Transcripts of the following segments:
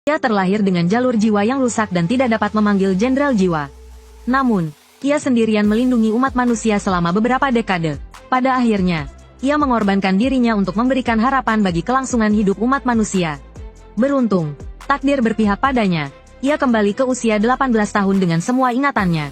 Ia terlahir dengan jalur jiwa yang rusak dan tidak dapat memanggil jenderal jiwa. Namun, ia sendirian melindungi umat manusia selama beberapa dekade. Pada akhirnya, ia mengorbankan dirinya untuk memberikan harapan bagi kelangsungan hidup umat manusia. Beruntung, takdir berpihak padanya. Ia kembali ke usia 18 tahun dengan semua ingatannya.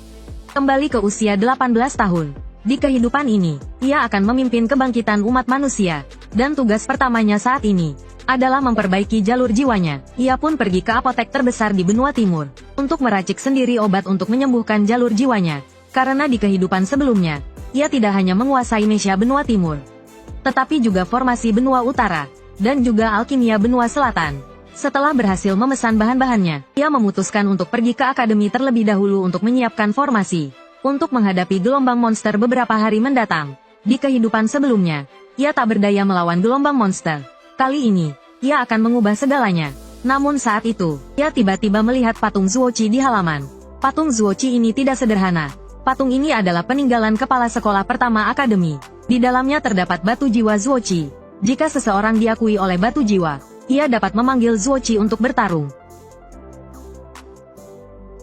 Kembali ke usia 18 tahun. Di kehidupan ini, ia akan memimpin kebangkitan umat manusia. Dan tugas pertamanya saat ini adalah memperbaiki jalur jiwanya. Ia pun pergi ke apotek terbesar di benua timur untuk meracik sendiri obat untuk menyembuhkan jalur jiwanya. Karena di kehidupan sebelumnya, ia tidak hanya menguasai Mesia benua timur, tetapi juga formasi benua utara, dan juga alkimia benua selatan. Setelah berhasil memesan bahan-bahannya, ia memutuskan untuk pergi ke akademi terlebih dahulu untuk menyiapkan formasi untuk menghadapi gelombang monster beberapa hari mendatang. Di kehidupan sebelumnya, ia tak berdaya melawan gelombang monster. Kali ini, ia akan mengubah segalanya. Namun saat itu, ia tiba-tiba melihat patung Zuochi di halaman. Patung Zuochi ini tidak sederhana. Patung ini adalah peninggalan kepala sekolah pertama akademi. Di dalamnya terdapat batu jiwa Zuochi. Jika seseorang diakui oleh batu jiwa, ia dapat memanggil Zuochi untuk bertarung.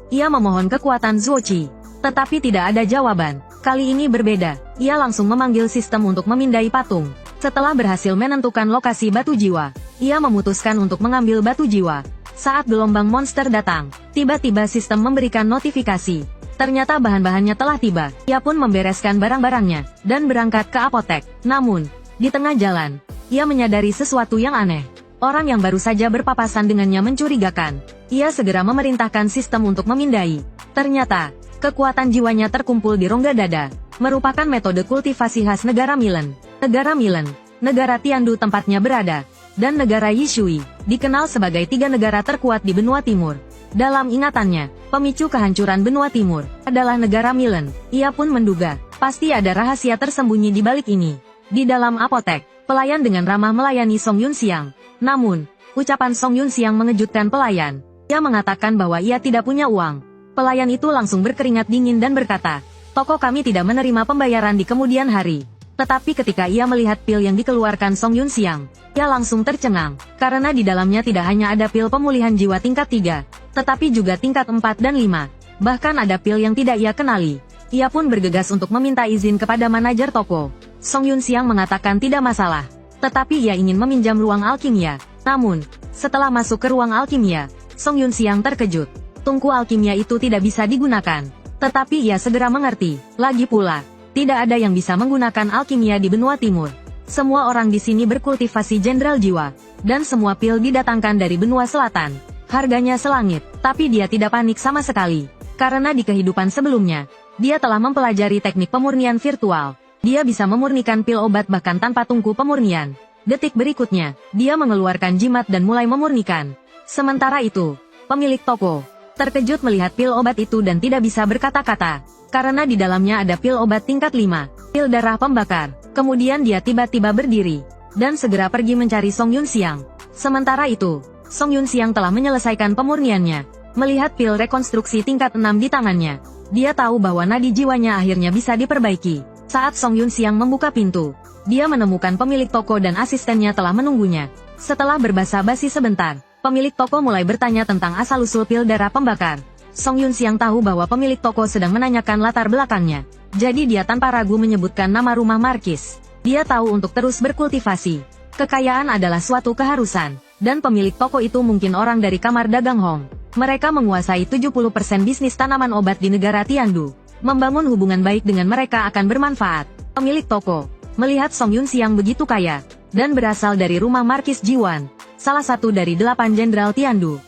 Ia memohon kekuatan Zuochi, tetapi tidak ada jawaban. Kali ini berbeda. Ia langsung memanggil sistem untuk memindai patung. Setelah berhasil menentukan lokasi batu jiwa, ia memutuskan untuk mengambil batu jiwa. Saat gelombang monster datang, tiba-tiba sistem memberikan notifikasi. Ternyata bahan-bahannya telah tiba. Ia pun membereskan barang-barangnya dan berangkat ke apotek. Namun, di tengah jalan, ia menyadari sesuatu yang aneh. Orang yang baru saja berpapasan dengannya mencurigakan. Ia segera memerintahkan sistem untuk memindai. Ternyata, kekuatan jiwanya terkumpul di rongga dada, merupakan metode kultivasi khas negara Milen. Negara Milen, negara Tiandu tempatnya berada, dan negara Yishui, dikenal sebagai 3 negara terkuat di benua timur. Dalam ingatannya, pemicu kehancuran benua timur adalah negara Milen. Ia pun menduga, pasti ada rahasia tersembunyi di balik ini. Di dalam apotek, pelayan dengan ramah melayani Song Yunxiang. Namun, ucapan Song Yunxiang mengejutkan pelayan. Ia mengatakan bahwa ia tidak punya uang. Pelayan itu langsung berkeringat dingin dan berkata, "Toko kami tidak menerima pembayaran di kemudian hari." Tetapi ketika ia melihat pil yang dikeluarkan Song Yunxiang, ia langsung tercengang, karena di dalamnya tidak hanya ada pil pemulihan jiwa tingkat 3, tetapi juga tingkat 4 dan 5. Bahkan ada pil yang tidak ia kenali. Ia pun bergegas untuk meminta izin kepada manajer toko. Song Yunxiang mengatakan tidak masalah, tetapi ia ingin meminjam ruang alkimia. Namun, setelah masuk ke ruang alkimia, Song Yunxiang terkejut. Tungku alkimia itu tidak bisa digunakan. Tetapi ia segera mengerti. Lagi pula, tidak ada yang bisa menggunakan alkimia di benua timur. Semua orang di sini berkultivasi jenderal jiwa, dan semua pil didatangkan dari benua selatan. Harganya selangit, tapi dia tidak panik sama sekali. Karena di kehidupan sebelumnya, dia telah mempelajari teknik pemurnian virtual. Dia bisa memurnikan pil obat bahkan tanpa tungku pemurnian. Detik berikutnya, dia mengeluarkan jimat dan mulai memurnikan. Sementara itu, pemilik toko terkejut melihat pil obat itu dan tidak bisa berkata-kata. Karena di dalamnya ada pil obat tingkat 5, pil darah pembakar. Kemudian dia tiba-tiba berdiri, dan segera pergi mencari Song Yunxiang. Sementara itu, Song Yunxiang telah menyelesaikan pemurniannya. Melihat pil rekonstruksi tingkat 6 di tangannya, dia tahu bahwa nadi jiwanya akhirnya bisa diperbaiki. Saat Song Yunxiang membuka pintu, dia menemukan pemilik toko dan asistennya telah menunggunya. Setelah berbasa-basi sebentar, pemilik toko mulai bertanya tentang asal-usul pil darah pembakar. Song Yunxiang tahu bahwa pemilik toko sedang menanyakan latar belakangnya. Jadi dia tanpa ragu menyebutkan nama rumah markis. Dia tahu untuk terus berkultivasi. Kekayaan adalah suatu keharusan. Dan pemilik toko itu mungkin orang dari kamar dagang Hong. Mereka menguasai 70% bisnis tanaman obat di negara Tiandu. Membangun hubungan baik dengan mereka akan bermanfaat. Pemilik toko melihat Song Yunxiang begitu kaya, dan berasal dari rumah Markis Jiwan, salah satu dari 8 jenderal Tiandu.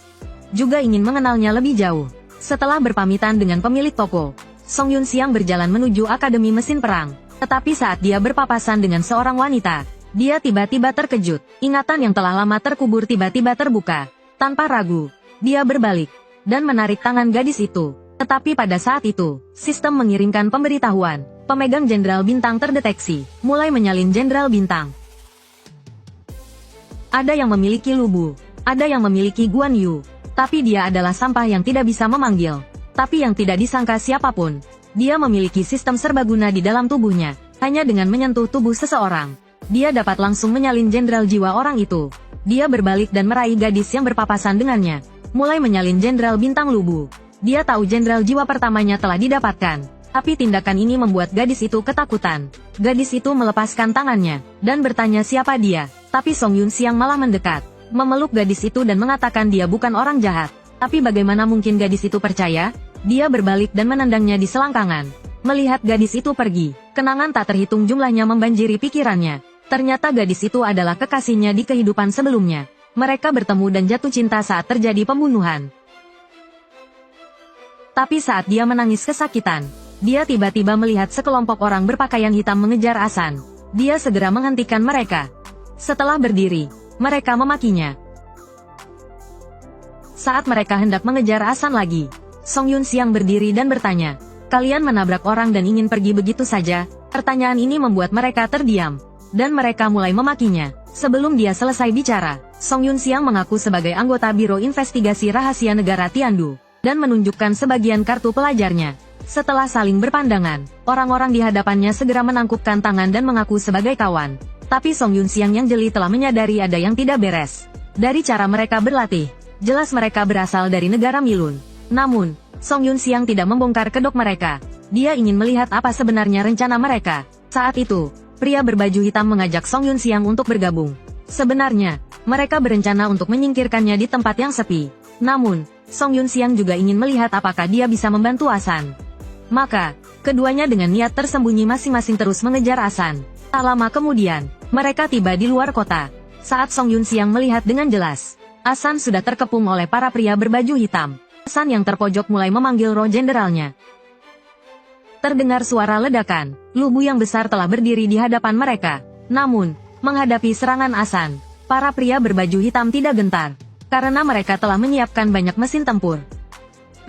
Juga ingin mengenalnya lebih jauh. Setelah berpamitan dengan pemilik toko, Song Yunxiang berjalan menuju Akademi Mesin Perang. Tetapi saat dia berpapasan dengan seorang wanita, dia tiba-tiba terkejut. Ingatan yang telah lama terkubur tiba-tiba terbuka. Tanpa ragu, dia berbalik, dan menarik tangan gadis itu. Tetapi pada saat itu, sistem mengirimkan pemberitahuan. Pemegang Jenderal Bintang terdeteksi, mulai menyalin Jenderal Bintang. Ada yang memiliki Lubu, ada yang memiliki Guan Yu, tapi dia adalah sampah yang tidak bisa memanggil. Tapi yang tidak disangka siapapun, dia memiliki sistem serbaguna di dalam tubuhnya. Hanya dengan menyentuh tubuh seseorang, dia dapat langsung menyalin jenderal jiwa orang itu. Dia berbalik dan meraih gadis yang berpapasan dengannya. Mulai menyalin Jenderal Bintang Lubu. Dia tahu jenderal jiwa pertamanya telah didapatkan. Tapi tindakan ini membuat gadis itu ketakutan. Gadis itu melepaskan tangannya, dan bertanya siapa dia. Tapi Song Yunxiang malah mendekat, memeluk gadis itu dan mengatakan dia bukan orang jahat. Tapi bagaimana mungkin gadis itu percaya? Dia berbalik dan menendangnya di selangkangan. Melihat gadis itu pergi, kenangan tak terhitung jumlahnya membanjiri pikirannya. Ternyata gadis itu adalah kekasihnya di kehidupan sebelumnya. Mereka bertemu dan jatuh cinta saat terjadi pembunuhan. Tapi saat dia menangis kesakitan, dia tiba-tiba melihat sekelompok orang berpakaian hitam mengejar Asan. Dia segera menghentikan mereka. Setelah berdiri, mereka memakinya. Saat mereka hendak mengejar Asan lagi, Song Yunxiang berdiri dan bertanya, "Kalian menabrak orang dan ingin pergi begitu saja?" Pertanyaan ini membuat mereka terdiam, dan mereka mulai memakinya. Sebelum dia selesai bicara, Song Yunxiang mengaku sebagai anggota Biro Investigasi Rahasia Negara Tiandu, dan menunjukkan sebagian kartu pelajarnya. Setelah saling berpandangan, orang-orang di hadapannya segera menangkupkan tangan dan mengaku sebagai kawan. Tapi Song Yunxiang yang jeli telah menyadari ada yang tidak beres. Dari cara mereka berlatih, jelas mereka berasal dari negara Milun. Namun, Song Yunxiang tidak membongkar kedok mereka. Dia ingin melihat apa sebenarnya rencana mereka. Saat itu, pria berbaju hitam mengajak Song Yunxiang untuk bergabung. Sebenarnya, mereka berencana untuk menyingkirkannya di tempat yang sepi. Namun, Song Yunxiang juga ingin melihat apakah dia bisa membantu Asan. Maka, keduanya dengan niat tersembunyi masing-masing terus mengejar Asan. Tak lama kemudian, mereka tiba di luar kota. Saat Song Yunxiang melihat dengan jelas, Asan sudah terkepung oleh para pria berbaju hitam. Asan yang terpojok mulai memanggil roh jenderalnya. Terdengar suara ledakan, lubu yang besar telah berdiri di hadapan mereka. Namun, menghadapi serangan Asan, para pria berbaju hitam tidak gentar, karena mereka telah menyiapkan banyak mesin tempur.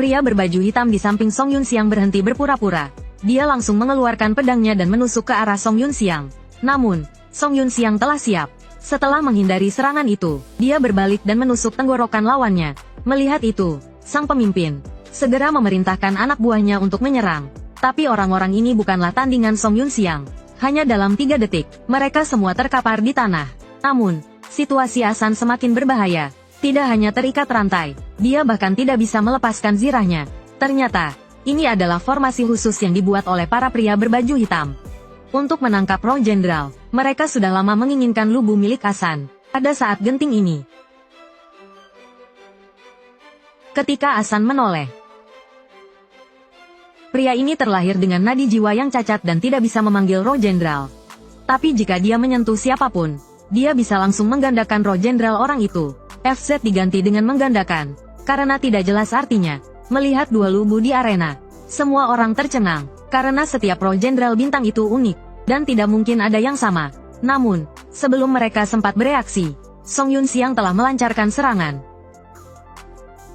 Pria berbaju hitam di samping Song Yunxiang berhenti berpura-pura. Dia langsung mengeluarkan pedangnya dan menusuk ke arah Song Yunxiang. Namun, Song Yunxiang telah siap. Setelah menghindari serangan itu, dia berbalik dan menusuk tenggorokan lawannya. Melihat itu, sang pemimpin segera memerintahkan anak buahnya untuk menyerang. Tapi orang-orang ini bukanlah tandingan Song Yunxiang. Hanya dalam 3 detik, mereka semua terkapar di tanah. Namun, situasi Asan semakin berbahaya. Tidak hanya terikat rantai, dia bahkan tidak bisa melepaskan zirahnya. Ternyata, ini adalah formasi khusus yang dibuat oleh para pria berbaju hitam. Untuk menangkap roh jenderal, mereka sudah lama menginginkan lubu milik Asan. Pada saat genting ini, ketika Asan menoleh, pria ini terlahir dengan nadi jiwa yang cacat dan tidak bisa memanggil roh jenderal. Tapi jika dia menyentuh siapapun, dia bisa langsung menggandakan roh jenderal orang itu. FZ diganti dengan menggandakan, karena tidak jelas artinya. Melihat dua lubu di arena, semua orang tercengang, karena setiap roh jenderal bintang itu unik, dan tidak mungkin ada yang sama. Namun, sebelum mereka sempat bereaksi, Song Yunxiang telah melancarkan serangan.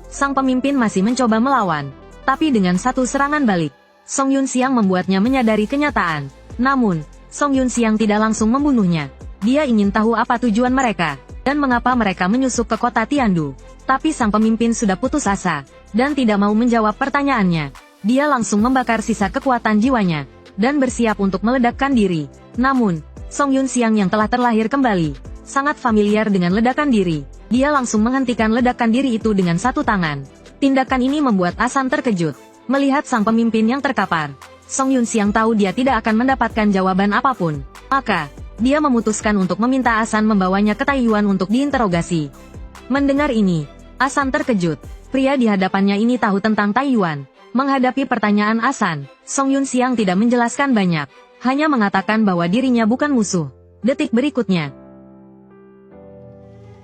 Sang pemimpin masih mencoba melawan, tapi dengan satu serangan balik, Song Yunxiang membuatnya menyadari kenyataan. Namun, Song Yunxiang tidak langsung membunuhnya. Dia ingin tahu apa tujuan mereka, dan mengapa mereka menyusup ke kota Tiandu. Tapi sang pemimpin sudah putus asa, dan tidak mau menjawab pertanyaannya. Dia langsung membakar sisa kekuatan jiwanya, dan bersiap untuk meledakkan diri. Namun, Song Yunxiang yang telah terlahir kembali, sangat familiar dengan ledakan diri. Dia langsung menghentikan ledakan diri itu dengan satu tangan. Tindakan ini membuat Asan terkejut. Melihat sang pemimpin yang terkapar, Song Yunxiang tahu dia tidak akan mendapatkan jawaban apapun. Maka, dia memutuskan untuk meminta Asan membawanya ke Taiyuan untuk diinterogasi. Mendengar ini, Asan terkejut. Pria di hadapannya ini tahu tentang Taiyuan. Menghadapi pertanyaan Asan, Song Yunxiang tidak menjelaskan banyak, hanya mengatakan bahwa dirinya bukan musuh. Detik berikutnya,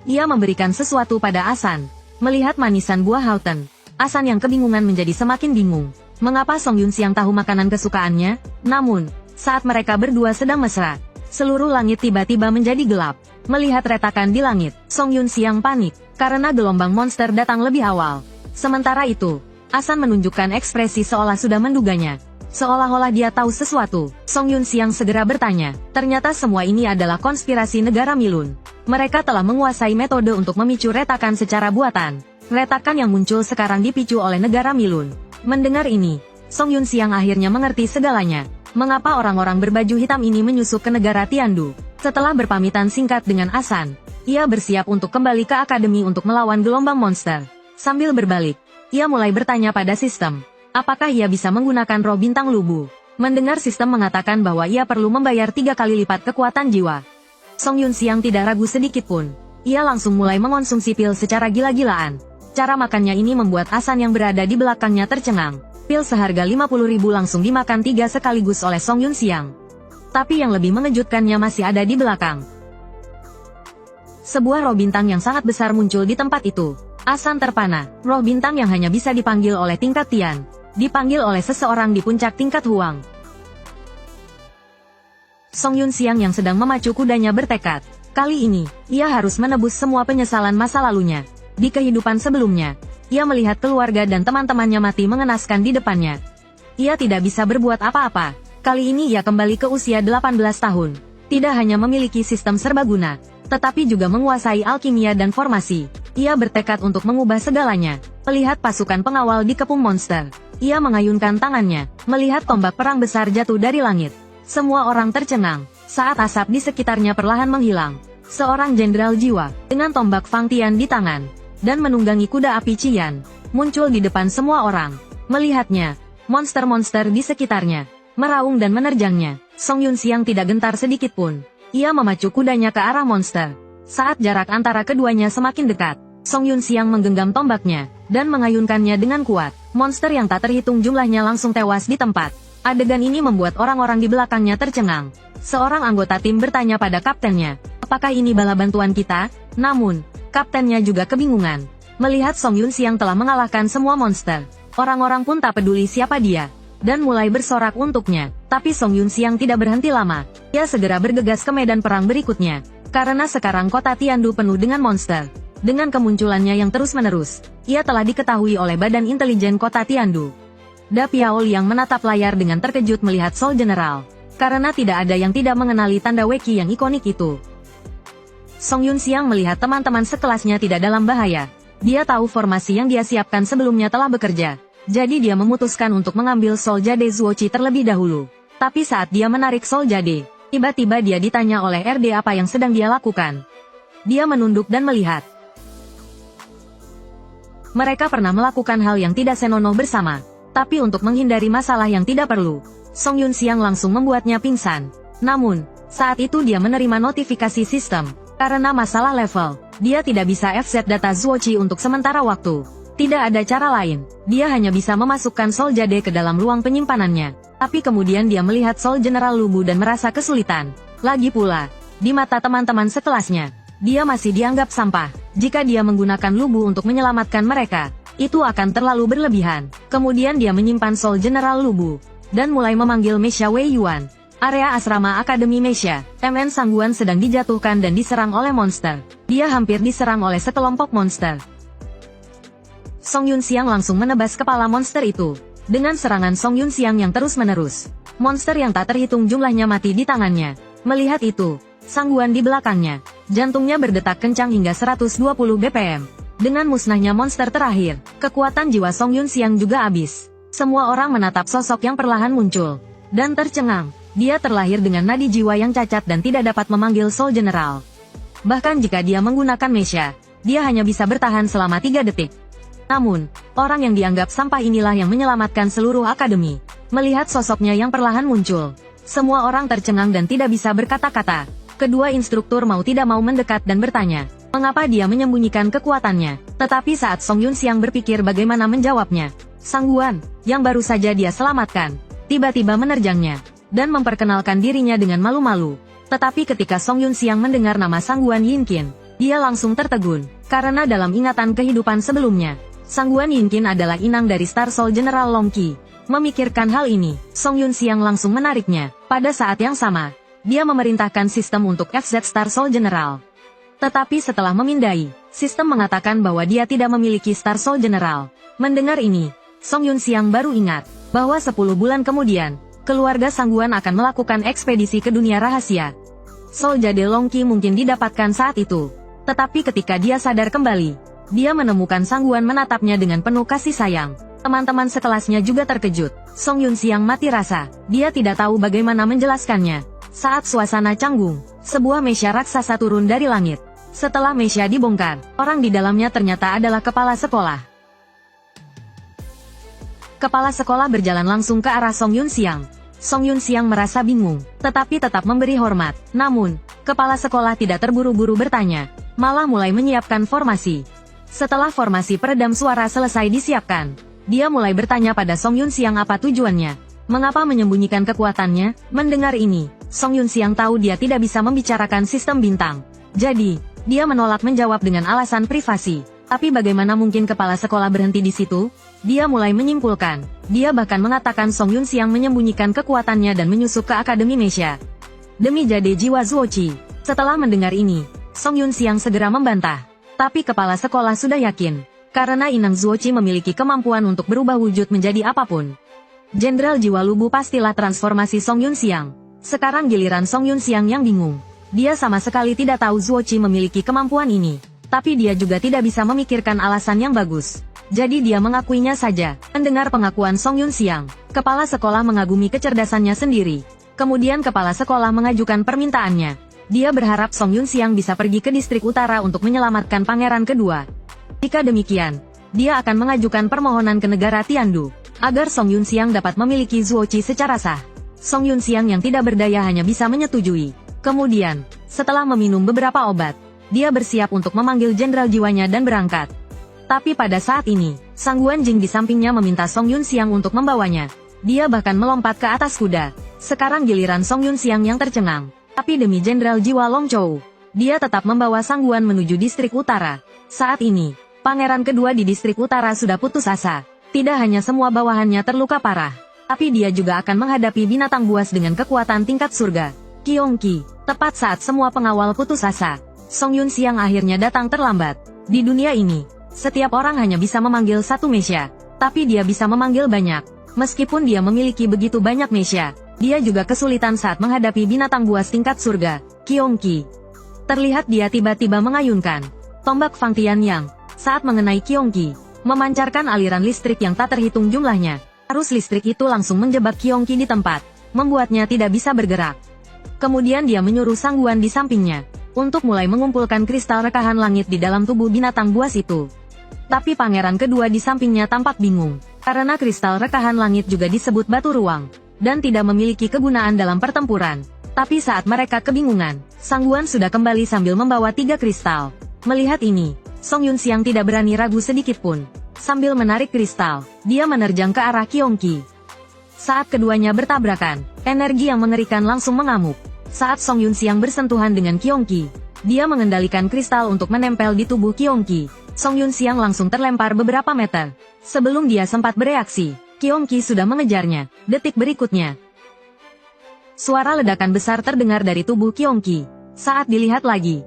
ia memberikan sesuatu pada Asan. Melihat manisan buah Hauten, Asan yang kebingungan menjadi semakin bingung. Mengapa Song Yunxiang tahu makanan kesukaannya? Namun, saat mereka berdua sedang mesra, seluruh langit tiba-tiba menjadi gelap. Melihat retakan di langit, Song Yunxiang panik, karena gelombang monster datang lebih awal. Sementara itu, Asan menunjukkan ekspresi seolah sudah menduganya. Seolah-olah dia tahu sesuatu, Song Yunxiang segera bertanya, ternyata semua ini adalah konspirasi negara Milun. Mereka telah menguasai metode untuk memicu retakan secara buatan. Retakan yang muncul sekarang dipicu oleh negara Milun. Mendengar ini, Song Yunxiang akhirnya mengerti segalanya. Mengapa orang-orang berbaju hitam ini menyusup ke negara Tiandu? Setelah berpamitan singkat dengan Asan, Ia bersiap untuk kembali ke akademi untuk melawan gelombang monster. Sambil berbalik, ia mulai bertanya pada sistem, apakah ia bisa menggunakan roh bintang lubu. Mendengar sistem mengatakan bahwa ia perlu membayar 3 kali lipat kekuatan jiwa, Song Yunxiang tidak ragu sedikit pun. Ia langsung mulai mengonsumsi pil secara gila-gilaan. Cara makannya ini membuat Hasan yang berada di belakangnya tercengang. Pil seharga 50.000 langsung dimakan 3 sekaligus oleh Song Yunxiang. Tapi yang lebih mengejutkannya masih ada di belakang. Sebuah roh bintang yang sangat besar muncul di tempat itu. Hasan terpana. Roh bintang yang hanya bisa dipanggil oleh tingkat Tian, dipanggil oleh seseorang di puncak tingkat Huang. Song Yunxiang yang sedang memacu kudanya bertekad. Kali ini, ia harus menebus semua penyesalan masa lalunya. Di kehidupan sebelumnya, ia melihat keluarga dan teman-temannya mati mengenaskan di depannya. Ia tidak bisa berbuat apa-apa. Kali ini ia kembali ke usia 18 tahun. Tidak hanya memiliki sistem serbaguna, tetapi juga menguasai alkimia dan formasi. Ia bertekad untuk mengubah segalanya. Melihat pasukan pengawal dikepung monster, ia mengayunkan tangannya, melihat tombak perang besar jatuh dari langit. Semua orang tercengang, saat asap di sekitarnya perlahan menghilang. Seorang jenderal jiwa, dengan tombak Fang Tian di tangan, dan menunggangi kuda api Qian, muncul di depan semua orang. Melihatnya, monster-monster di sekitarnya meraung dan menerjangnya. Song Yunxiang tidak gentar sedikit pun. Ia memacu kudanya ke arah monster. Saat jarak antara keduanya semakin dekat, Song Yunxiang menggenggam tombaknya, dan mengayunkannya dengan kuat. Monster yang tak terhitung jumlahnya langsung tewas di tempat. Adegan ini membuat orang-orang di belakangnya tercengang. Seorang anggota tim bertanya pada kaptennya, apakah ini bala bantuan kita? Namun, kaptennya juga kebingungan. Melihat Song Yunxiang telah mengalahkan semua monster, orang-orang pun tak peduli siapa dia, dan mulai bersorak untuknya. Tapi Song Yunxiang tidak berhenti lama. Ia segera bergegas ke medan perang berikutnya. Karena sekarang kota Tiandu penuh dengan monster. Dengan kemunculannya yang terus-menerus, ia telah diketahui oleh Badan Intelijen Kota Tiandu. Da Piaoliang menatap layar dengan terkejut melihat Soul General. Karena tidak ada yang tidak mengenali tanda Weki yang ikonik itu. Song Yunxiang melihat teman-teman sekelasnya tidak dalam bahaya. Dia tahu formasi yang dia siapkan sebelumnya telah bekerja. Jadi dia memutuskan untuk mengambil Soul Jade Zuochi terlebih dahulu. Tapi saat dia menarik Soul Jade, tiba-tiba dia ditanya oleh RD apa yang sedang dia lakukan. Dia menunduk dan melihat. Mereka pernah melakukan hal yang tidak senonoh bersama. Tapi untuk menghindari masalah yang tidak perlu, Song Yunxiang langsung membuatnya pingsan. Namun, saat itu dia menerima notifikasi sistem. Karena masalah level, dia tidak bisa offset data Zuochi untuk sementara waktu. Tidak ada cara lain, dia hanya bisa memasukkan Soul Jade ke dalam ruang penyimpanannya. Tapi kemudian dia melihat Soul General Lubu dan merasa kesulitan. Lagi pula, di mata teman-teman sekelasnya, dia masih dianggap sampah. Jika dia menggunakan Lubu untuk menyelamatkan mereka, itu akan terlalu berlebihan. Kemudian dia menyimpan Soul General Lubu, dan mulai memanggil Mesha Wei Yuan. Area asrama Akademi Mesha, MN Sangguan sedang dijatuhkan dan diserang oleh monster. Dia hampir diserang oleh sekelompok monster. Song Yunxiang langsung menebas kepala monster itu. Dengan serangan Song Yunxiang yang terus-menerus, monster yang tak terhitung jumlahnya mati di tangannya. Melihat itu, Sangguan di belakangnya, jantungnya berdetak kencang hingga 120 bpm. Dengan musnahnya monster terakhir, kekuatan jiwa Song Yunxiang juga habis. Semua orang menatap sosok yang perlahan muncul, dan tercengang. Dia terlahir dengan nadi jiwa yang cacat dan tidak dapat memanggil Soul General. Bahkan jika dia menggunakan Mesha, dia hanya bisa bertahan selama 3 detik. Namun, orang yang dianggap sampah inilah yang menyelamatkan seluruh akademi. Melihat sosoknya yang perlahan muncul, semua orang tercengang dan tidak bisa berkata-kata. Kedua instruktur mau tidak mau mendekat dan bertanya, mengapa dia menyembunyikan kekuatannya. Tetapi saat Song Yunxiang berpikir bagaimana menjawabnya, Sangguan, yang baru saja dia selamatkan, tiba-tiba menerjangnya, dan memperkenalkan dirinya dengan malu-malu. Tetapi ketika Song Yunxiang mendengar nama Sangguan Yinkin, dia langsung tertegun, karena dalam ingatan kehidupan sebelumnya, Sangguan Yinkin adalah inang dari Star Soul General Long Qi. Memikirkan hal ini, Song Yunxiang langsung menariknya. Pada saat yang sama, dia memerintahkan sistem untuk FZ Star Soul General. Tetapi setelah memindai, sistem mengatakan bahwa dia tidak memiliki Star Soul General. Mendengar ini, Song Yunxiang baru ingat bahwa 10 bulan kemudian, keluarga Sangguan akan melakukan ekspedisi ke dunia rahasia. Soul Jade Long Qi mungkin didapatkan saat itu. Tetapi ketika dia sadar kembali, dia menemukan Sangguan menatapnya dengan penuh kasih sayang. Teman-teman sekelasnya juga terkejut. Song Yunxiang mati rasa. Dia tidak tahu bagaimana menjelaskannya. Saat suasana canggung, sebuah Mesha raksasa turun dari langit. Setelah Mesya dibongkar, orang di dalamnya ternyata adalah kepala sekolah. Kepala sekolah berjalan langsung ke arah Song Yunxiang. Song Yunxiang merasa bingung, tetapi tetap memberi hormat. Namun, kepala sekolah tidak terburu-buru bertanya, malah mulai menyiapkan formasi. Setelah formasi peredam suara selesai disiapkan, dia mulai bertanya pada Song Yunxiang apa tujuannya. Mengapa menyembunyikan kekuatannya? Mendengar ini, Song Yunxiang tahu dia tidak bisa membicarakan sistem bintang. Jadi, dia menolak menjawab dengan alasan privasi. Tapi bagaimana mungkin kepala sekolah berhenti di situ? Dia mulai menyimpulkan. Dia bahkan mengatakan Song Yunxiang menyembunyikan kekuatannya dan menyusup ke Akademi Mesya demi jade jiwa Zuoqi. Setelah mendengar ini, Song Yunxiang segera membantah. Tapi kepala sekolah sudah yakin, karena inang Zuoqi memiliki kemampuan untuk berubah wujud menjadi apapun. Jenderal Jiwa Lubu pastilah transformasi Song Yunxiang. Sekarang giliran Song Yunxiang yang bingung. Dia sama sekali tidak tahu Zuoqi memiliki kemampuan ini. Tapi dia juga tidak bisa memikirkan alasan yang bagus. Jadi dia mengakuinya saja. Mendengar pengakuan Song Yunxiang, kepala sekolah mengagumi kecerdasannya sendiri. Kemudian kepala sekolah mengajukan permintaannya. Dia berharap Song Yunxiang bisa pergi ke distrik utara untuk menyelamatkan pangeran kedua. Jika demikian, dia akan mengajukan permohonan ke negara Tiandu, agar Song Yunxiang dapat memiliki Zuoqi secara sah. Song Yunxiang yang tidak berdaya hanya bisa menyetujui. Kemudian, setelah meminum beberapa obat, dia bersiap untuk memanggil jenderal jiwanya dan berangkat. Tapi pada saat ini, Sang Guan Jing di sampingnya meminta Song Yunxiang untuk membawanya. Dia bahkan melompat ke atas kuda. Sekarang giliran Song Yunxiang yang tercengang. Tapi demi jenderal jiwa Long Chou, dia tetap membawa Sang Guan menuju distrik utara. Saat ini, pangeran kedua di distrik utara sudah putus asa. Tidak hanya semua bawahannya terluka parah, tapi dia juga akan menghadapi binatang buas dengan kekuatan tingkat surga. Qiyongqi, tepat saat semua pengawal putus asa, Song Yunxiang akhirnya datang terlambat. Di dunia ini, setiap orang hanya bisa memanggil satu Mesya, tapi dia bisa memanggil banyak. Meskipun dia memiliki begitu banyak Mesya, dia juga kesulitan saat menghadapi binatang buas tingkat surga, Qiyongqi. Terlihat dia tiba-tiba mengayunkan tombak Fang Tianyang saat mengenai Qiyongqi, memancarkan aliran listrik yang tak terhitung jumlahnya. Arus listrik itu langsung menjebak Qiyongqi di tempat, membuatnya tidak bisa bergerak. Kemudian dia menyuruh Sang Guan di sampingnya untuk mulai mengumpulkan kristal rekahan langit di dalam tubuh binatang buas itu. Tapi pangeran kedua di sampingnya tampak bingung, karena kristal rekahan langit juga disebut batu ruang, dan tidak memiliki kegunaan dalam pertempuran. Tapi saat mereka kebingungan, Sang Guan sudah kembali sambil membawa 3 kristal. Melihat ini, Song Yunxiang tidak berani ragu sedikit pun. Sambil menarik kristal, dia menerjang ke arah Qiyongqi. Saat keduanya bertabrakan, energi yang mengerikan langsung mengamuk. Saat Song Yunxiang bersentuhan dengan Qiyongqi, dia mengendalikan kristal untuk menempel di tubuh Qiyongqi. Song Yunxiang langsung terlempar beberapa meter. Sebelum dia sempat bereaksi, Qiyongqi sudah mengejarnya. Detik berikutnya, suara ledakan besar terdengar dari tubuh Qiyongqi. Saat dilihat lagi,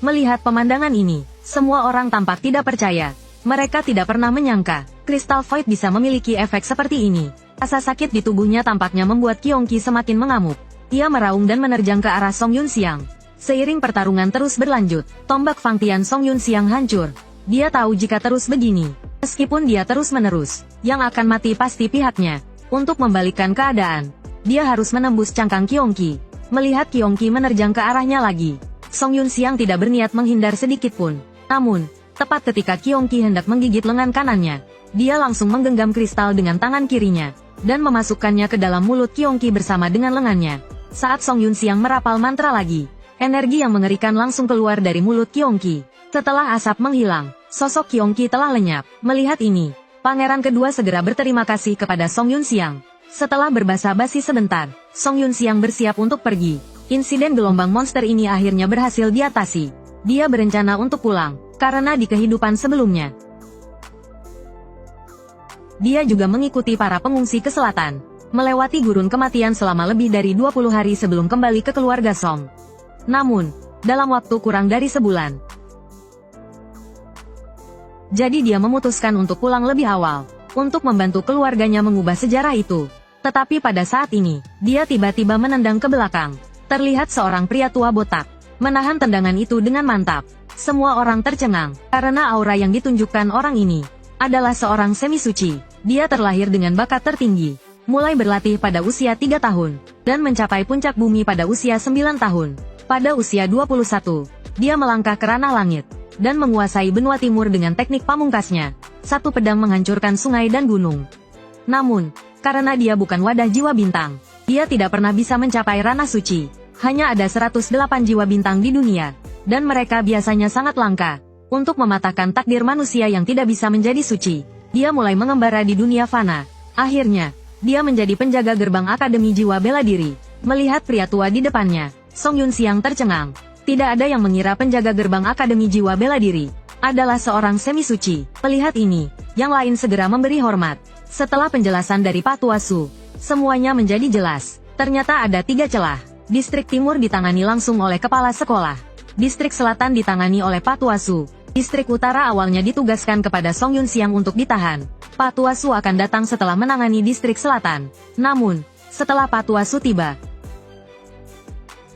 melihat pemandangan ini, semua orang tampak tidak percaya. Mereka tidak pernah menyangka, Crystal Void bisa memiliki efek seperti ini. Rasa sakit di tubuhnya tampaknya membuat Qiyongqi semakin mengamuk. Ia meraung dan menerjang ke arah Song Yunxiang. Seiring pertarungan terus berlanjut, tombak Fang Tian Song Yunxiang hancur. Dia tahu jika terus begini, meskipun dia terus-menerus, yang akan mati pasti pihaknya. Untuk membalikkan keadaan, dia harus menembus cangkang Qiyongqi. Melihat Qiyongqi menerjang ke arahnya lagi, Song Yunxiang tidak berniat menghindar sedikit pun. Namun, tepat ketika Qiyongqi hendak menggigit lengan kanannya, dia langsung menggenggam kristal dengan tangan kirinya, dan memasukkannya ke dalam mulut Qiyongqi bersama dengan lengannya. Saat Song Yunxiang merapal mantra lagi, energi yang mengerikan langsung keluar dari mulut Qiyongqi. Setelah asap menghilang, sosok Qiyongqi telah lenyap. Melihat ini, pangeran kedua segera berterima kasih kepada Song Yunxiang. Setelah berbasa-basi sebentar, Song Yunxiang bersiap untuk pergi. Insiden gelombang monster ini akhirnya berhasil diatasi. Dia berencana untuk pulang, karena di kehidupan sebelumnya, dia juga mengikuti para pengungsi ke selatan, melewati gurun kematian selama lebih dari 20 hari sebelum kembali ke keluarga Song. Namun, dalam waktu kurang dari sebulan, jadi dia memutuskan untuk pulang lebih awal, untuk membantu keluarganya mengubah sejarah itu. Tetapi pada saat ini, dia tiba-tiba menendang ke belakang. Terlihat seorang pria tua botak, menahan tendangan itu dengan mantap. Semua orang tercengang, karena aura yang ditunjukkan orang ini adalah seorang semi-suci. Dia terlahir dengan bakat tertinggi, mulai berlatih pada usia 3 tahun, dan mencapai puncak bumi pada usia 9 tahun. Pada usia 21, dia melangkah ke ranah langit, dan menguasai benua timur dengan teknik pamungkasnya. Satu pedang menghancurkan sungai dan gunung. Namun, karena dia bukan wadah jiwa bintang, dia tidak pernah bisa mencapai ranah suci. Hanya ada 108 jiwa bintang di dunia, dan mereka biasanya sangat langka. Untuk mematahkan takdir manusia yang tidak bisa menjadi suci, dia mulai mengembara di dunia fana. Akhirnya, dia menjadi penjaga gerbang Akademi Jiwa Bela Diri. Melihat pria tua di depannya, Song Yunxiang tercengang. Tidak ada yang mengira penjaga gerbang Akademi Jiwa Bela Diri adalah seorang semi-suci. Melihat ini, yang lain segera memberi hormat. Setelah penjelasan dari Pak Tua Su, semuanya menjadi jelas. Ternyata ada 3 celah. Distrik Timur ditangani langsung oleh Kepala Sekolah. Distrik Selatan ditangani oleh Pak Tua Su. Distrik Utara awalnya ditugaskan kepada Song Yunxiang untuk ditahan. Pak Tua Su akan datang setelah menangani Distrik Selatan. Namun, setelah Pak Tua Su tiba,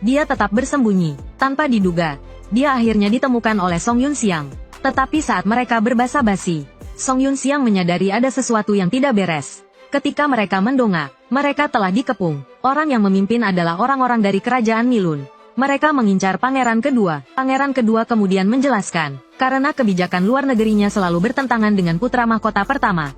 dia tetap bersembunyi. Tanpa diduga, dia akhirnya ditemukan oleh Song Yunxiang. Tetapi saat mereka berbasa-basi, Song Yunxiang menyadari ada sesuatu yang tidak beres. Ketika mereka mendongak, mereka telah dikepung. Orang yang memimpin adalah orang-orang dari kerajaan Milun. Mereka mengincar pangeran kedua. Pangeran kedua kemudian menjelaskan, karena kebijakan luar negerinya selalu bertentangan dengan putra mahkota pertama.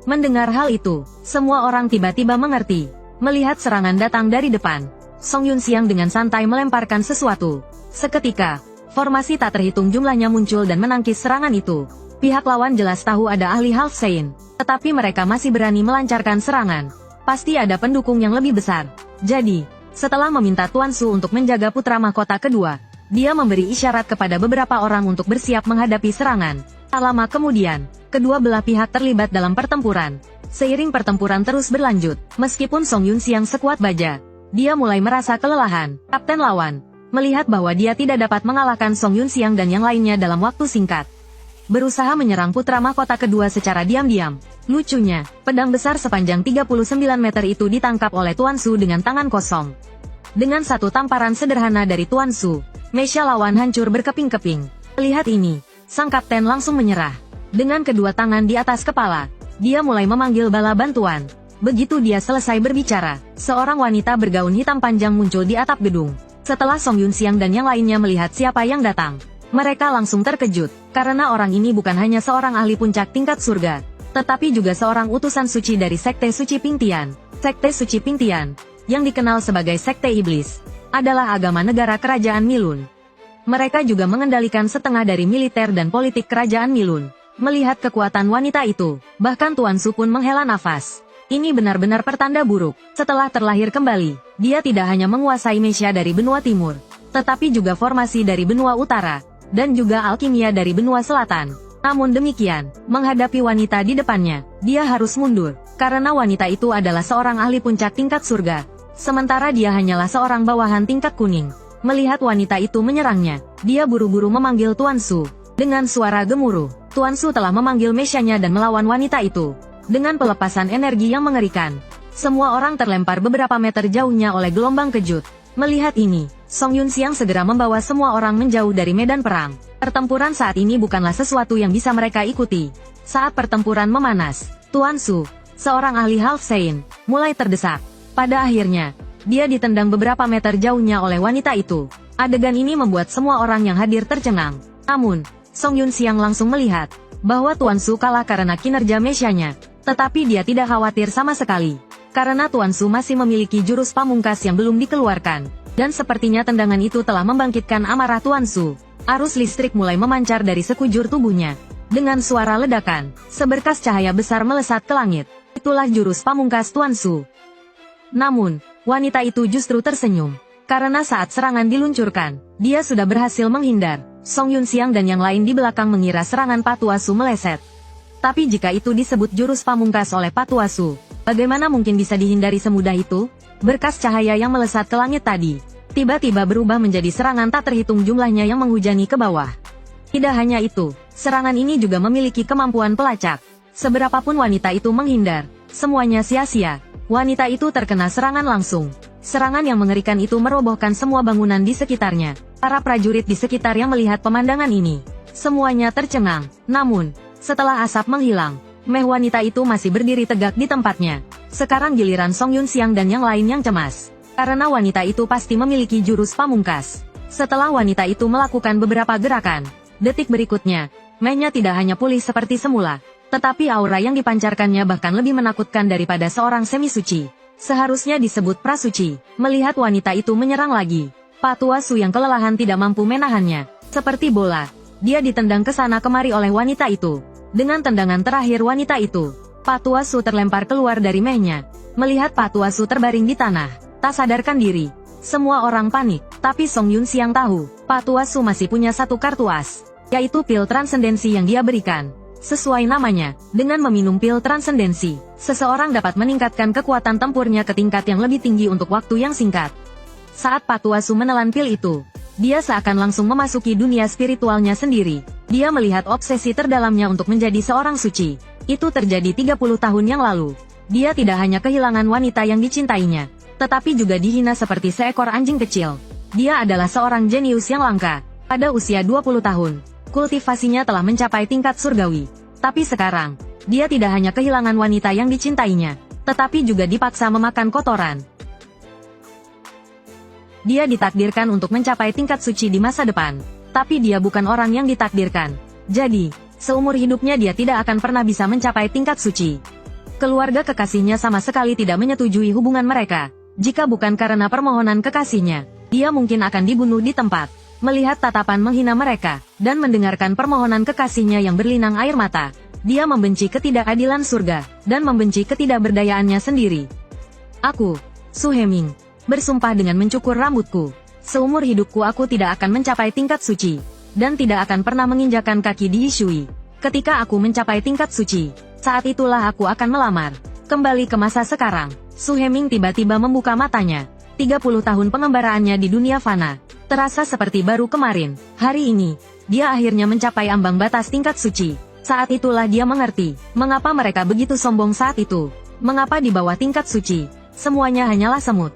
Mendengar hal itu, semua orang tiba-tiba mengerti. Melihat serangan datang dari depan, Song Yunxiang dengan santai melemparkan sesuatu. Seketika, formasi tak terhitung jumlahnya muncul dan menangkis serangan itu. Pihak lawan jelas tahu ada ahli Half Saint, tetapi mereka masih berani melancarkan serangan. Pasti ada pendukung yang lebih besar. Jadi, setelah meminta Tuan Su untuk menjaga putra mahkota kedua, dia memberi isyarat kepada beberapa orang untuk bersiap menghadapi serangan. Tak lama kemudian, kedua belah pihak terlibat dalam pertempuran. Seiring pertempuran terus berlanjut, meskipun Song Yunxiang sekuat baja, dia mulai merasa kelelahan. Kapten lawan melihat bahwa dia tidak dapat mengalahkan Song Yunxiang dan yang lainnya dalam waktu singkat, berusaha menyerang putra mahkota kedua secara diam-diam. Lucunya, pedang besar sepanjang 39 meter itu ditangkap oleh Tuan Su dengan tangan kosong. Dengan satu tamparan sederhana dari Tuan Su, mecha lawan hancur berkeping-keping. Melihat ini, sang kapten langsung menyerah. Dengan kedua tangan di atas kepala, dia mulai memanggil bala bantuan. Begitu dia selesai berbicara, seorang wanita bergaun hitam panjang muncul di atap gedung. Setelah Song Yunxiang dan yang lainnya melihat siapa yang datang, mereka langsung terkejut, karena orang ini bukan hanya seorang ahli puncak tingkat surga, tetapi juga seorang utusan suci dari Sekte Suci Pingtian. Sekte Suci Pingtian, yang dikenal sebagai Sekte Iblis, adalah agama negara kerajaan Milun. Mereka juga mengendalikan setengah dari militer dan politik kerajaan Milun. Melihat kekuatan wanita itu, bahkan Tuan Su pun menghela nafas. Ini benar-benar pertanda buruk. Setelah terlahir kembali, dia tidak hanya menguasai mecha dari benua timur, tetapi juga formasi dari benua utara, dan juga alkimia dari benua selatan. Namun demikian, menghadapi wanita di depannya, dia harus mundur, karena wanita itu adalah seorang ahli puncak tingkat surga, sementara dia hanyalah seorang bawahan tingkat kuning. Melihat wanita itu menyerangnya, dia buru-buru memanggil Tuan Su. Dengan suara gemuruh, Tuan Su telah memanggil mechanya dan melawan wanita itu. Dengan pelepasan energi yang mengerikan, semua orang terlempar beberapa meter jauhnya oleh gelombang kejut. Melihat ini, Song Yunxiang segera membawa semua orang menjauh dari medan perang. Pertempuran saat ini bukanlah sesuatu yang bisa mereka ikuti. Saat pertempuran memanas, Tuan Su, seorang ahli Half Saint, mulai terdesak. Pada akhirnya, dia ditendang beberapa meter jauhnya oleh wanita itu. Adegan ini membuat semua orang yang hadir tercengang. Namun, Song Yunxiang langsung melihat bahwa Tuan Su kalah karena kinerja mechanya, tetapi dia tidak khawatir sama sekali, karena Tuan Su masih memiliki jurus pamungkas yang belum dikeluarkan, dan sepertinya tendangan itu telah membangkitkan amarah Tuan Su. Arus listrik mulai memancar dari sekujur tubuhnya. Dengan suara ledakan, seberkas cahaya besar melesat ke langit. Itulah jurus pamungkas Tuan Su. Namun, wanita itu justru tersenyum, karena saat serangan diluncurkan, dia sudah berhasil menghindar. Song Yunxiang dan yang lain di belakang mengira serangan Pak Tua Su meleset. Tapi jika itu disebut jurus pamungkas oleh Pak Tua Su, bagaimana mungkin bisa dihindari semudah itu? Berkas cahaya yang melesat ke langit tadi, tiba-tiba berubah menjadi serangan tak terhitung jumlahnya yang menghujani ke bawah. Tidak hanya itu, serangan ini juga memiliki kemampuan pelacak. Seberapapun wanita itu menghindar, semuanya sia-sia. Wanita itu terkena serangan langsung. Serangan yang mengerikan itu merobohkan semua bangunan di sekitarnya. Para prajurit di sekitar yang melihat pemandangan ini, semuanya tercengang. Namun, setelah asap menghilang, meh wanita itu masih berdiri tegak di tempatnya. Sekarang giliran Song Yunxiang dan yang lain yang cemas. Karena wanita itu pasti memiliki jurus pamungkas. Setelah wanita itu melakukan beberapa gerakan, detik berikutnya, Mei-nya tidak hanya pulih seperti semula, tetapi aura yang dipancarkannya bahkan lebih menakutkan daripada seorang semi-suci. Seharusnya disebut prasuci. Melihat wanita itu menyerang lagi, Pak Tua Su yang kelelahan tidak mampu menahannya. Seperti bola, dia ditendang ke sana kemari oleh wanita itu. Dengan tendangan terakhir wanita itu, Pak Tua Su terlempar keluar dari Mei-nya. Melihat Pak Tua Su terbaring di tanah, tak sadarkan diri, semua orang panik, tapi Song Yun Xiang tahu, Pak Tua Su masih punya satu kartu as, yaitu pil transendensi yang dia berikan. Sesuai namanya, dengan meminum pil transendensi, seseorang dapat meningkatkan kekuatan tempurnya ke tingkat yang lebih tinggi untuk waktu yang singkat. Saat Pak Tua Su menelan pil itu, dia seakan langsung memasuki dunia spiritualnya sendiri. Dia melihat obsesi terdalamnya untuk menjadi seorang suci. Itu terjadi 30 tahun yang lalu. Dia tidak hanya kehilangan wanita yang dicintainya, tetapi juga dihina seperti seekor anjing kecil. Dia adalah seorang jenius yang langka. Pada usia 20 tahun, kultivasinya telah mencapai tingkat surgawi. Tapi sekarang, dia tidak hanya kehilangan wanita yang dicintainya, tetapi juga dipaksa memakan kotoran. Dia ditakdirkan untuk mencapai tingkat suci di masa depan, tapi dia bukan orang yang ditakdirkan. Jadi, seumur hidupnya dia tidak akan pernah bisa mencapai tingkat suci. Keluarga kekasihnya sama sekali tidak menyetujui hubungan mereka. Jika bukan karena permohonan kekasihnya, dia mungkin akan dibunuh di tempat. Melihat tatapan menghina mereka, dan mendengarkan permohonan kekasihnya yang berlinang air mata, dia membenci ketidakadilan surga, dan membenci ketidakberdayaannya sendiri. Aku, Su Heming, bersumpah dengan mencukur rambutku. Seumur hidupku aku tidak akan mencapai tingkat suci, dan tidak akan pernah menginjakan kaki di Yishui. Ketika aku mencapai tingkat suci, saat itulah aku akan melamar. Kembali ke masa sekarang, Su Heming tiba-tiba membuka matanya. 30 tahun pengembaraannya di dunia fana, terasa seperti baru kemarin. Hari ini, dia akhirnya mencapai ambang batas tingkat suci. Saat itulah dia mengerti, mengapa mereka begitu sombong saat itu. Mengapa di bawah tingkat suci, semuanya hanyalah semut.